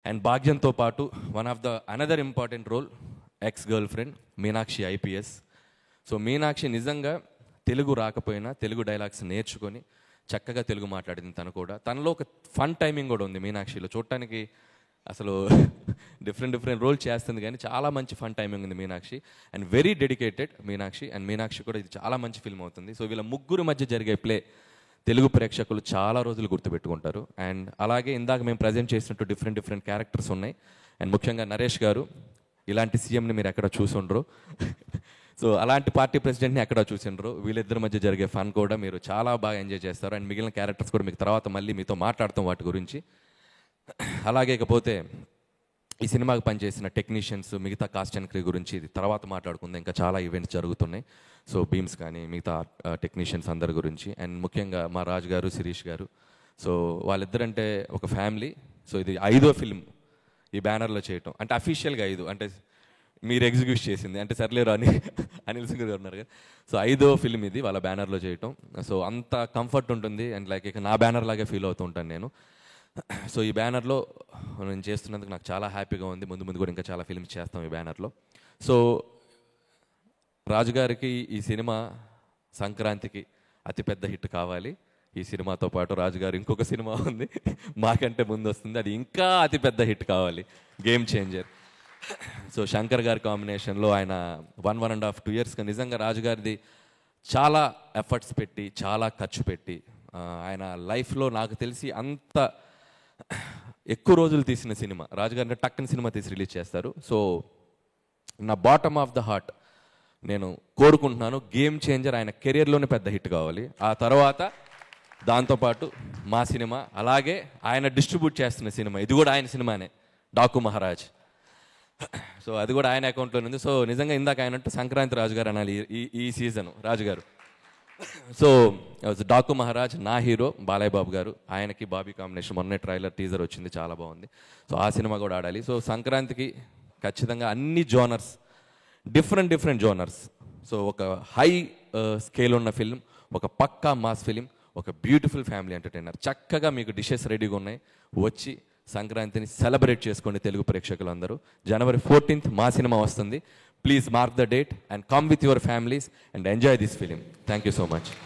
And భాగ్యంతో పాటు one of the another important role ex girlfriend Meenakshi IPS. So Meenakshi నిజంగా తెలుగు రాకపోయినా తెలుగు డైలాగ్స్ నేర్చుకొని చక్కగా తెలుగు మాట్లాడింది. తను కూడా తనలో ఒక ఫన్ టైమింగ్ కూడా ఉంది మీనాక్షిలో. చూడటానికి అసలు డిఫరెంట్ రోల్ చేస్తుంది కానీ చాలా మంచి ఫన్ టైమింగ్ ఉంది Meenakshi. And very dedicated Meenakshi. And Meenakshi కూడా ఇది చాలా మంచి ఫిల్మ్ అవుతుంది. సో వీళ్ళ ముగ్గురు మధ్య జరిగే ప్లే తెలుగు ప్రేక్షకులు చాలా రోజులు గుర్తుపెట్టుకుంటారు. అండ్ అలాగే ఇందాక మేము ప్రజెంట్ చేసినట్టు డిఫరెంట్ క్యారెక్టర్స్ ఉన్నాయి. అండ్ ముఖ్యంగా నరేష్ గారు ఇలాంటి సీఎంని మీరు ఎక్కడ చూసుండ్రు. సో అలాంటి పార్టీ ప్రెసిడెంట్ని ఎక్కడ చూసిండ్రు. వీళ్ళిద్దరి మధ్య జరిగే ఫన్ కూడా మీరు చాలా బాగా ఎంజాయ్ చేస్తారు. అండ్ మిగిలిన క్యారెక్టర్స్ కూడా మీకు తర్వాత మళ్ళీ మీతో మాట్లాడతాం వాటి గురించి. అలాగే ఇకపోతే ఈ సినిమాకి పనిచేసిన టెక్నీషియన్స్, మిగతా కాస్ట్ అండ్ క్రూ గురించి ఇది తర్వాత మాట్లాడుకుందాం. ఇంకా చాలా ఈవెంట్స్ జరుగుతున్నాయి. సో బీమ్స్ కానీ మిగతా టెక్నీషియన్స్ అందరి గురించి. అండ్ ముఖ్యంగా మా రాజు గారు, శిరీష్ గారు. సో వాళ్ళిద్దరంటే ఒక ఫ్యామిలీ. సో ఇది 5వ ఫిల్మ్ ఈ బ్యానర్లో చేయటం. అంటే అఫీషియల్గా 5 అంటే మీరు ఎగ్జిక్యూట్ చేసింది అంటే సర్లేరు అని అనిల్ సింగ్ గారు ఉన్నారు కదా. సో 5వ ఫిల్మ్ ఇది వాళ్ళ బ్యానర్లో చేయటం. సో అంత కంఫర్ట్ ఉంటుంది. అండ్ లైక్ ఇక నా బ్యానర్ లాగే ఫీల్ అవుతూ ఉంటాను నేను. సో ఈ బ్యానర్లో నేను చేస్తున్నందుకు నాకు చాలా హ్యాపీగా ఉంది. ముందు కూడా ఇంకా చాలా ఫిల్మ్స్ చేస్తాం ఈ బ్యానర్లో. సో రాజుగారికి ఈ సినిమా సంక్రాంతికి అతిపెద్ద హిట్ కావాలి. ఈ సినిమాతో పాటు రాజుగారు ఇంకొక సినిమా ఉంది మాకంటే ముందు వస్తుంది, అది ఇంకా అతిపెద్ద హిట్ కావాలి, గేమ్ చేంజర్. సో శంకర్ గారి కాంబినేషన్లో ఆయన 1.5-2 ఇయర్స్గా నిజంగా రాజుగారిది చాలా ఎఫర్ట్స్ పెట్టి చాలా ఖర్చు పెట్టి ఆయన లైఫ్లో నాకు తెలిసి అంత ఎక్కువ రోజులు తీసిన సినిమా రాజుగారిని టక్కని సినిమా తీసి రిలీజ్ చేస్తారు. సో నా బాటమ్ ఆఫ్ ద హార్ట్ నేను కోరుకుంటున్నాను గేమ్ చేంజర్ ఆయన కెరియర్లోనే పెద్ద హిట్ కావాలి. ఆ తర్వాత దాంతోపాటు మా సినిమా, అలాగే ఆయన డిస్ట్రిబ్యూట్ చేస్తున్న సినిమా ఇది కూడా ఆయన సినిమానే, డాకు మహారాజ్. సో అది కూడా ఆయన అకౌంట్లో ఉంది. సో నిజంగా ఇందాక ఆయనంటూ సంక్రాంతి రాజుగారు అనాలి ఈ సీజన్ రాజుగారు. సో డాకు మహారాజ్ నా హీరో బాలయ్య బాబు గారు, ఆయనకి బాబీ కాంబినేషన్. మొన్నే ట్రైలర్ టీజర్ వచ్చింది, చాలా బాగుంది. సో ఆ సినిమా కూడా ఆడాలి. సో సంక్రాంతికి ఖచ్చితంగా అన్ని జోనర్స్, డిఫరెంట్ జోనర్స్. సో ఒక హై స్కేల్ ఉన్న ఫిల్మ్, ఒక పక్కా మాస్ ఫిలిం, ఒక బ్యూటిఫుల్ ఫ్యామిలీ ఎంటర్టైనర్. చక్కగా మీకు డిషెస్ రెడీగా ఉన్నాయి, వచ్చి సంక్రాంతిని సెలబ్రేట్ చేసుకోండి తెలుగు ప్రేక్షకులందరూ. January 14th మా సినిమా వస్తుంది. Please mark the date and come with your families and enjoy this film. Thank you so much.